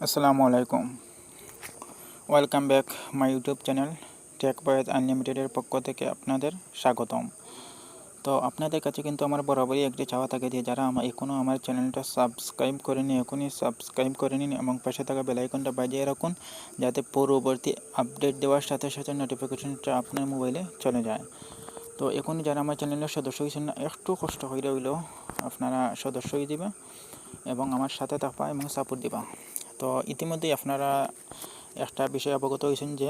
আসসালামু আলাইকুম। Welcome back my YouTube channel Tech Boys আনলিমিটেডের পক্ষ থেকে আপনাদের স্বাগতম। তো আপনাদের কাছে কিন্তু আমার বরাবরই একটি চাওয়া থাকে যে যারা এখনও আমার চ্যানেলটা সাবস্ক্রাইব করেনি এখনই সাবস্ক্রাইব করে নিন এবং পাশে থাকা বেল আইকনটা বাজিয়ে রাখুন, যাতে পরবর্তী আপডেট দেওয়ার সাথে সাথে নোটিফিকেশনটা আপনার মোবাইলে চলে যায়। তো এখনই যারা আমার চ্যানেলের সদস্য হয়েছেন না, একটু কষ্ট করে হইলেও আপনারা সদস্য হয়ে দিবে এবং আমার সাথে থাকবা এবং সাপোর্ট দিবা। তো ইতিমধ্যেই আপনারা একটা বিষয় অবগত হয়েছেন যে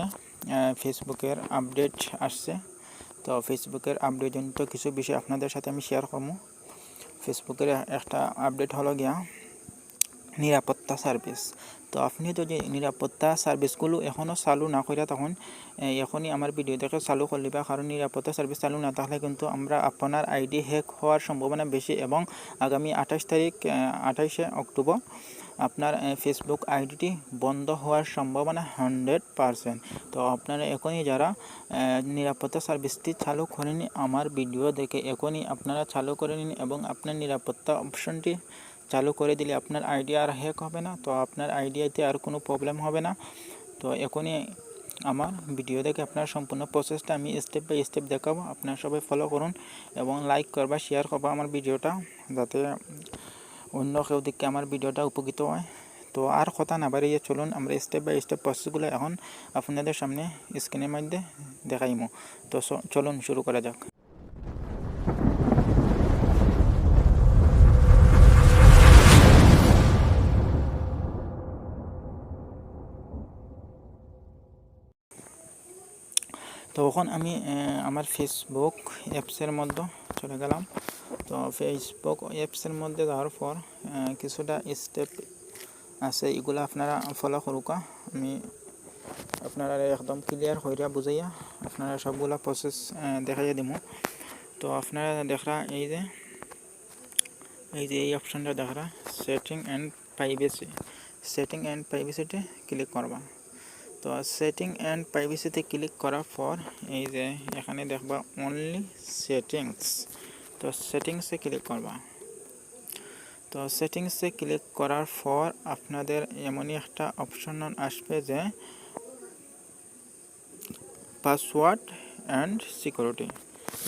ফেসবুকের আপডেট আসছে। তো ফেসবুকের আপডেটজনিত কিছু বিষয় আপনাদের সাথে আমি শেয়ার করবো। ফেসবুকের একটা আপডেট হলো গিয়া নিরাপত্তা সার্ভিস। তো আপনি যদি নিরাপত্তা সার্ভিসগুলো এখনও চালু না করে তখন এখনই আমার ভিডিও দেখে চালু করে লিবা, কারণ নিরাপত্তা সার্ভিস চালু না থাকলে কিন্তু আমরা আপনার আইডি হ্যাক হওয়ার সম্ভাবনা বেশি এবং আগামী 28 অক্টোবর আপনার ফেসবুক আইডিটি বন্ধ হওয়ার সম্ভাবনা 100%। তো আপনারা এখনই যারা নিরাপত্তা সার্ভিসটি চালু করেনি আমার ভিডিও দেখে এখনই আপনারা চালু করে নিন এবং আপনার নিরাপত্তা অপশনটি চালু করে দিলে আপনার আইডি আর হ্যাক হবে না। তো আপনার আইডিয়াতে আর কোনো প্রবলেম হবে না। তো এখনই আমার ভিডিও দেখে আপনার সম্পূর্ণ প্রসেসটা আমি স্টেপ বাই স্টেপ দেখাবো। আপনারা সবাই ফলো করুন এবং লাইক করবা, শেয়ার করবা আমার ভিডিওটা, যাতে অন্য কেউ দিকে আমার ভিডিওটা উপকৃত হয়। তো আর কথা না বাড়িয়ে চলুন আমরা স্টেপ বাই স্টেপ প্রসেসগুলো এখন আপনাদের সামনে স্ক্রিনের মধ্যে দেখাইমো। তো চলুন শুরু করা যাক। তো এখন আমি আমার ফেসবুক অ্যাপসের মধ্যে চলে গেলাম। তো ফেসবুক অ্যাপসের মধ্যে যাওয়ার পর কিছুটা স্টেপ আছে, এগুলো আপনারা ফলো করুকা। আমি আপনারা একদম ক্লিয়ার হইয়া বুঝাইয়া আপনারা সবগুলা প্রসেস দেখাইয়া দিব। তো আপনারা দেখরা এই যে এই অপশনটা দেখরা সেটিং অ্যান্ড প্রাইভেসিতে ক্লিক করবা। তো সেটিং অ্যান্ড প্রাইভেসিতে ক্লিক করার পর এই যে এখানে দেখবা অনলি সেটিংস। তো সেটিংসে ক্লিক করবা। তো সেটিংসে ক্লিক করার পর আপনাদের এমনই একটা অপশন আসবে যে পাসওয়ার্ড অ্যান্ড সিকিউরিটি।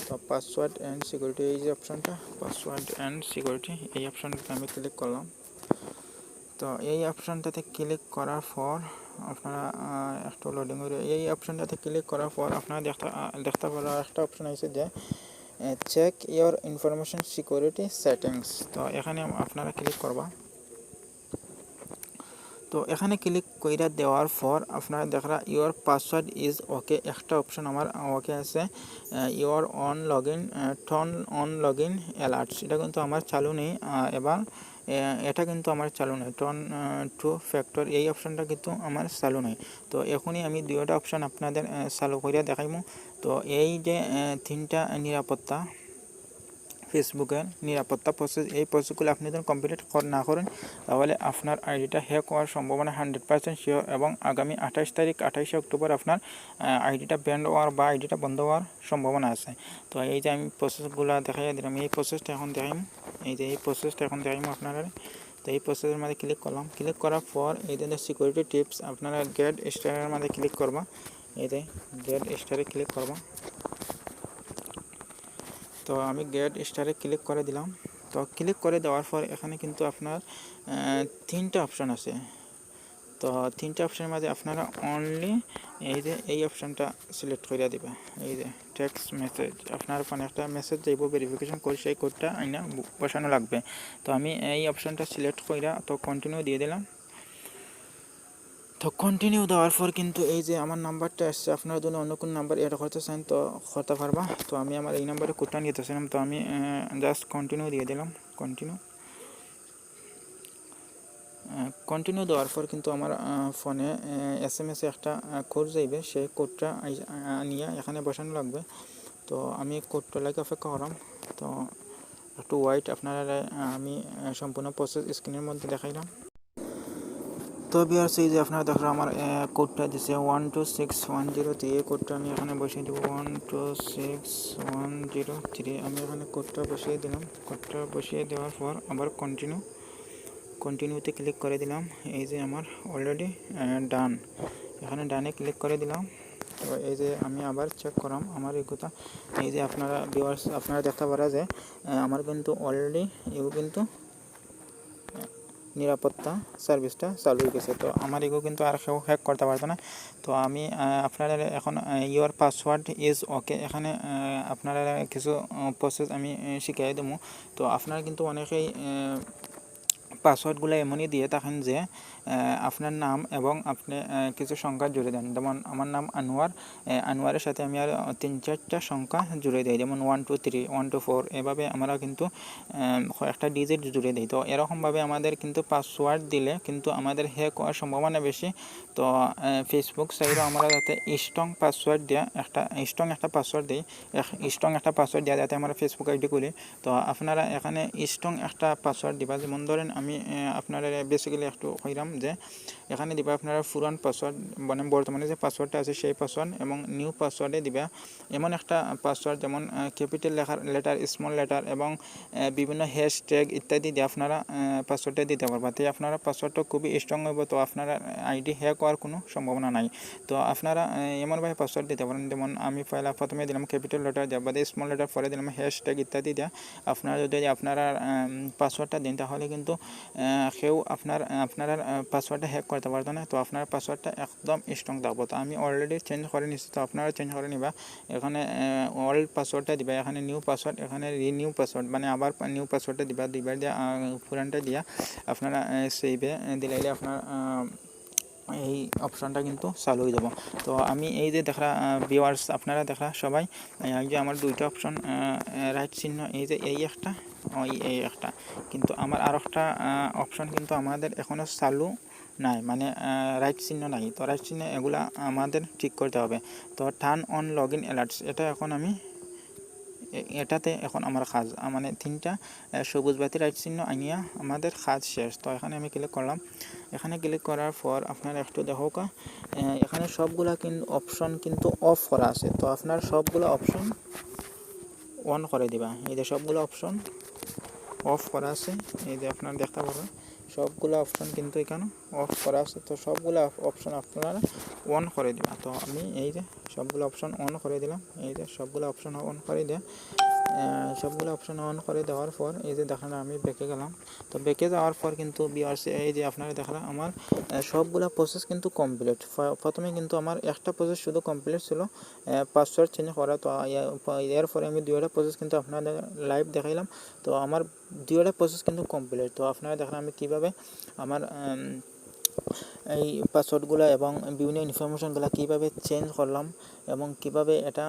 তো পাসওয়ার্ড অ্যান্ড সিকিউরিটি এই যে অপশনটা পাসওয়ার্ড অ্যান্ড সিকিউরিটি, এই অপশনটাতে আমি ক্লিক করলাম। তো এই অপশনটাতে ক্লিক করার পর আপনারা একটু লোডিং করে এই অপশনটাতে ক্লিক করার পর আপনারা দেখতে পারা একটা অপশন আছে যে check your information security settings. তো এখানে আপনারা ক্লিক করবা। তো এখানে ক্লিক কইরা দেওয়ার পর আপনারা দেখরা ইয়োর পাসওয়ার্ড ইজ ওকে, একটা অপশন আমার ওকে আছে। Your turn on log in alerts, এটা কিন্তু আমার চালু নেই। এবার এটা কিন্তু আমার চালু নেই। টার্ন টু ফ্যাক্টর এই অপশনটা কিন্তু আমার চালু নেই। তো এখনই আমি দুইটা অপশন আপনাদের চালু করিয়া দেখাইমু। তো এই যে তিনটা নিরাপত্তা ফেসবুকের নিরাপত্তা প্রসেস, এই প্রসেসগুলো আপনি যখন কমপ্লিট না করেন তাহলে আপনার আইডিটা হ্যাক হওয়ার সম্ভাবনা 100% শিওর এবং আগামী 28 অক্টোবর আপনার আইডিটা ব্যান্ড হওয়ার বা আইডিটা বন্ধ হওয়ার সম্ভাবনা আছে। তো এই যে আমি প্রসেসগুলো দেখাই দিলাম, এই প্রসেসটা এখন দেখাইম। এই প্রসেসটা এখন দেখাইম আপনারা। তো এই প্রসেসের মধ্যে ক্লিক করলাম। ক্লিক করার পর এই যে সিকিউরিটি টিপস আপনারা গেট স্টারের মধ্যে ক্লিক করবা। এই যে গেট স্টারে ক্লিক করবা। তো আমি গেট স্টারে ক্লিক করে দিলাম। তো ক্লিক করে দেওয়ার পর এখানে কিন্তু আপনার তিনটা অপশন আছে। তো তিনটা অপশনের মাঝে আপনারা অনলি এই যে এই অপশনটা সিলেক্ট করে দিবে। এই যে টেক্সট মেসেজ, আপনার ফোনে একটা মেসেজ যাইব ভেরিফিকেশন করে, সেই কোডটা আইনা বসানো লাগবে। তো আমি এই অপশনটা সিলেক্ট করে তো কন্টিনিউ দিয়ে দিলাম। তো কন্টিনিউ দেওয়ার পর কিন্তু এই যে আমার নাম্বারটা আসছে, আপনারা যদি অন্য কোনো নাম্বার অ্যাড করতে চান তো করতে পারবা। তো আমি আমার এই নাম্বারে কোডটা নিতেছিলাম, তো আমি জাস্ট কন্টিনিউ দিয়ে দিলাম। কন্টিনিউ দেওয়ার পর কিন্তু আমার ফোনে SMS একটা কোড যাইবে, সেই কোডটা নিয়ে এখানে বসানো লাগবে। তো আমি কোডটা লাগে অপেক্ষা করাম। তো একটু ওয়াইট আপনারা আমি সম্পূর্ণ প্রসেস স্ক্রিনের মধ্যে দেখাইলাম। তো ভিউয়ার্স এই যে আপনারা দেখো আমার কোডটা দিছে 126103, এই কোডটা আমি এখানে বসিয়ে দেবো 126103। আমি এখানে কোডটা বসিয়ে দিলাম। কোডটা বসিয়ে দেওয়ার পর আবার কন্টিনিউ কন্টিনিউতে ক্লিক করে দিলাম। এই যে আমার অলরেডি ডান, এখানে ডানে ক্লিক করে দিলাম। তো এই যে আমি আবার চেক করলাম আমার এগুলা, এই যে আপনারা ভিউয়ার্স আপনারা দেখতে পারা যে আমার কিন্তু অলরেডি এগুলো কিন্তু নিরাপত্তা সার্ভিসটা চালু হয়ে গেছে। তো আমার এগুলো কিন্তু আর কেউ হ্যাক করতে পারতো না। তো আমি আপনারা এখন ইউর পাসওয়ার্ড ইজ ওকে, এখানে আপনারা কিছু প্রসেস আমি শিখিয়ে দেবো। তো আপনারা কিন্তু অনেকেই পাসওয়ার্ডগুলো এমনই দিয়ে থাকেন যে আপনার নাম এবং আপনি কিছু সংখ্যা জুড়ে দেন। যেমন আমার নাম আনোয়ার, আনোয়ারের সাথে আমি আর 3-4টা সংখ্যা জুড়ে দিই, যেমন 1 2 3 1 2 4, এভাবে আমরা কিন্তু একটা ডিজিট জুড়ে দিই। তো এরকমভাবে আমাদের কিন্তু পাসওয়ার্ড দিলে কিন্তু আমাদের হ্যাক হওয়ার সম্ভাবনা বেশি। তো ফেসবুক সাইডেও আমরা যাতে স্ট্রং পাসওয়ার্ড দেওয়া একটা পাসওয়ার্ড দিই, স্ট্রং একটা পাসওয়ার্ড দেওয়া যাতে আমরা ফেসবুক আইডি খুলি। তো আপনারা এখানে স্ট্রং একটা পাসওয়ার্ড দিবা। যেমন ধরেন আমি আপনারা বেসিক্যালি একটু কইরাম যে এখানে দিবা আপনারা পুরান পাসওয়ার্ড, মানে বর্তমানে যে পাসওয়ার্ডটা আছে সেই পাসওয়ার্ড, এবং নিউ পাসওয়ার্ডে দিবা এমন একটা পাসওয়ার্ড যেমন ক্যাপিটাল লেটার, স্মল লেটার এবং বিভিন্ন হ্যাশট্যাগ ইত্যাদি দিয়ে আপনারা পাসওয়ার্ডটা দিতে পারবা। তাই আপনারা পাসওয়ার্ডটা খুবই স্ট্রং হইব। তো আপনারা আইডি হ্যাক হওয়ার কোনো সম্ভাবনা নাই। তো আপনারা এমনভাবে পাসওয়ার্ড দিতে পারেন, যেমন আমি প্রথমে দিলাম ক্যাপিটাল লেটার, দেওয়া বাদে স্মল লেটার, পরে দিলাম হ্যাশট্যাগ ইত্যাদি দেওয়া। আপনারা যদি আপনারা পাসওয়ার্ডটা দিন তাহলে কিন্তু কেউ আপনারা পাসওয়ার্ডটা হ্যাক করতে পারতো না। তো আপনার পাসওয়ার্ডটা একদম স্ট্রং থাকবো। তো আমি অলরেডি চেঞ্জ করে নিচ্ছি, তো আপনারা চেঞ্জ করে নিবা। এখানে ওল্ড পাসওয়ার্ডটা দিবা, এখানে নিউ পাসওয়ার্ড, এখানে রিনিউ পাসওয়ার্ড, মানে আবার নিউ পাসওয়ার্ডটা দিবা, দুইবার দিয়া পুরানটা দিয়া আপনারা সেইভে দিলাইলে আপনার এই অপশানটা কিন্তু চালু হয়ে যাব। তো আমি এই যে দেখা ভিউয়ার্স আপনারা দেখা সবাই, এই যে আমার দুইটা অপশন রাইট চিহ্ন, এই যে এই একটা এই একটা, কিন্তু আমার আর একটা অপশন কিন্তু আমাদের এখনও চালু নাই, মানে রাইট চিহ্ন নাই। তো রাইট চিহ্ন এগুলা আমাদের ঠিক করতে হবে। তো turn on log in alerts, এটা এখন আমি এটাতে এখন আমার কাজ, মানে 3টা সবুজ বাতি রাইট চিহ্ন আনিয়া আমাদের কাজ শেষ। তো এখানে আমি ক্লিক করলাম। এখানে ক্লিক করার পর আপনার একটু দেখো এখানে সবগুলা কিন্তু অপশন কিন্তু অফ করা আছে। তো আপনার সবগুলো অপশন অন করে দিবা। এই যে সবগুলো অপশন অফ করা আছে, এই যে আপনারা দেখতে পাবেন সবগুলো অপশন কিন্তু এখানে অফ করা আছে। তো সবগুলো অপশন আপনারা অন করে দিবা। তো আমি এই যে সবগুলো অপশন অন করে দিলাম। এই যে সবগুলো অপশন অন করে দিয়ে সবগুলো অপশন অন করে দেওয়ার পর এই যে দেখালাম আমি ব্যাকে গেলাম। তো ব্যাকে যাওয়ার পর কিন্তু ভিউয়ার্স এই যে আপনারা দেখালাম আমার সবগুলো প্রসেস কিন্তু কমপ্লিট। প্রথমে কিন্তু আমার একটা প্রসেস শুধু কমপ্লিট ছিল, পাসওয়ার্ড চেঞ্জ করা। তো এরপরে আমি 2টা প্রসেস কিন্তু আপনাদের লাইভ দেখাইলাম। তো আমার 2টা প্রসেস কিন্তু কমপ্লিট। তো আপনারা দেখেন আমি কীভাবে আমার এই পাসওয়ার্ডগুলো এবং বিভিন্ন ইনফরমেশনগুলো কীভাবে চেঞ্জ করলাম এবং কীভাবে এটা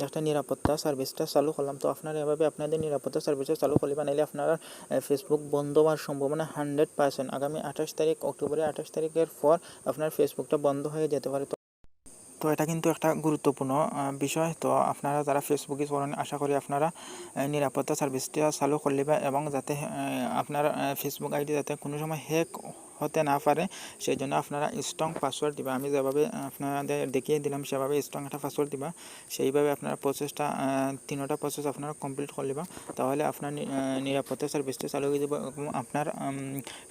একটা নিরাপত্তা সার্ভিসটা চালু করলাম। তো আপনারা এভাবে আপনাদের নিরাপত্তা সার্ভিসটা চালু করবেন, নাহলে আপনারা ফেসবুক বন্ধ হওয়ার সম্ভাবনা 100%। আগামী 28 তারিখ, অক্টোবরের 28 তারিখের পর আপনার ফেসবুকটা বন্ধ হয়ে যেতে পারে। তো এটা কিন্তু একটা গুরুত্বপূর্ণ বিষয়। তো আপনারা যারা ফেসবুক ইউজ করেন আশা করি আপনারা নিরাপত্তা সার্ভিসটা চালু করলে এবং যাতে আপনার ফেসবুক আইডি যাতে কোনো সময় হ্যাক হতে না পারে সেই জন্য আপনারা স্ট্রং পাসওয়ার্ড দিবা। আমি যেভাবে আপনাদের দেখিয়ে দিলাম সেভাবে স্ট্রং একটা পাসওয়ার্ড দিবা। সেইভাবে আপনারা প্রসেসটা 3টা প্রসেস আপনারা কমপ্লিট করে নেবা। তাহলে আপনার নিরাপত্তা সার্ভিসটা চালু হয়ে যাবে এবং আপনার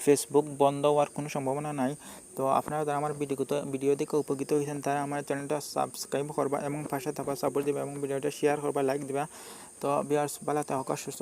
ফেসবুক বন্ধ হওয়ার কোনো সম্ভাবনা নাই। তো আপনারা যারা আমার ভিডিও দেখে উপকৃত হয়েছেন তারা আমার চ্যানেলটা সাবস্ক্রাইব করবা এবং পাশে থাকা সাপোর্ট দিবা এবং ভিডিওটা শেয়ার করবা, লাইক দিবা। তো ভিউয়ার্স ভালো থাকুক, সুস্থ।